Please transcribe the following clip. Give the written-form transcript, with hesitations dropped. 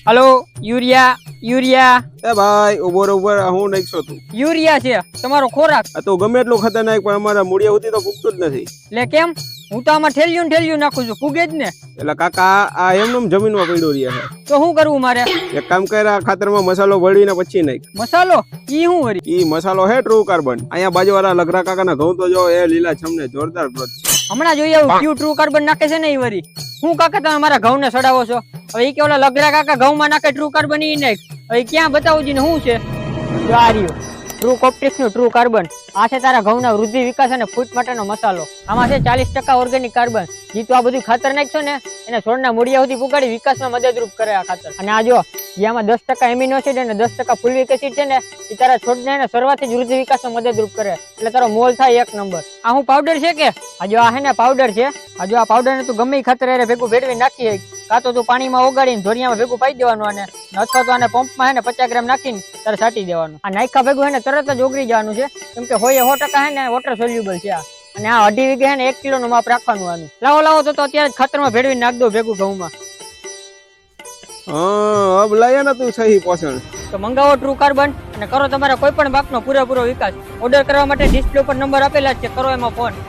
hello urea urea એ ભાઈ ઉભો હું નાખશો તું यूरिया છે તમારો ખોરાક આ તો ગમે એટલું ખતરનાક પણ અમારા મૂળિયા સુધી તો પૂગતું જ નથી લે કેમ હું તો આમાં ઠેલિયું નાખું છું ફૂગે જ ને એટલે કાકા આ એમનું જમીનમાં પડ્યો રહ્યા છે તો શું કરવું મારે એક કામ કર આ ખાતરમાં મસાલો ભળવીને પછી નાખ મસાલો ઈ હું વરી ઈ મસાલો હે ટ્રુ કાર્બન અહીંયા બાજુવાળા લગરા કાકાના ઘઉં તો જો એ લીલા છમને જોરદાર ગ્રોથ છે હમણાં જોઈએ આવું ક્યુ ટ્રુ કાર્બન નાખે છે ને ઈ વરી હું કાકા તમે મારા ઘઉં ને સડાવો છો હવે ઈ કે ઓલા લગરા કાકા ઘઉં માં નાખે ટ્રુ કાર્બન ઈ નાખ હવે ક્યાં બતાવું છું ને શું છે જાર્યો ટ્રુ કોપ્ટિક્સ નું ટ્રુ કાર્બન આ છે તારા ઘઉંના વૃદ્ધિ વિકાસ અને ફૂટ માટેનો મસાલો આમાં છે 40% ઓર્ગેનિક કાર્બન જે તું આ બધું ખાતર નાખશો ને એને છોડના મૂળિયા સુધી પુગાડી વિકાસમાં મદદરૂપ કરે આ ખાતર અને આ જો જેમાં 10% એમિનો એસિડ અને 10% ફોલિક એસિડ છે ને એ તારા છોડને એને શરૂઆતથી જ વૃદ્ધિ વિકાસમાં મદદરૂપ કરે એટલે તારો મોલ થાય એક નંબર આ હું પાવડર છે કે આ જો આ હે ને પાવડર છે આ જો આ પાવડર ને તું ગમે ખાતર એને ભેગું ભેળવી નાખી કાં તો તું પાણીમાં ઓગાળીને ધોરિયામાં ભેગું પાઈ દેવાનું અને અથવા તો આને પંપમાં હે ને 50 ગ્રામ નાખીને તારે છાંટી દેવાનું આ નાયકા ભેગું હે ને તરત જ ઓગળી જવાનું છે કેમ કે હોય 100% હે ને વોટર સોલ્યુબલ છે અને આ 2.5 વીઘે હે ને 1 કિલો નું માપ રાખવાનું આનું લાવો તો અત્યારે જ ખાતરમાં ભેળવી નાખ દો ભેગું ઘઉંમાં હા અબ લાયા ને તું સહી પોષણ તો મંગાવો ટ્રુ કાર્બન અને કરો તમારા કોઈ પણ પાકનો પૂરેપૂરો વિકાસ ઓર્ડર કરવા માટે ડિસ્પ્લે ઉપર નંબર આપેલા છે કરો એમાં ફોન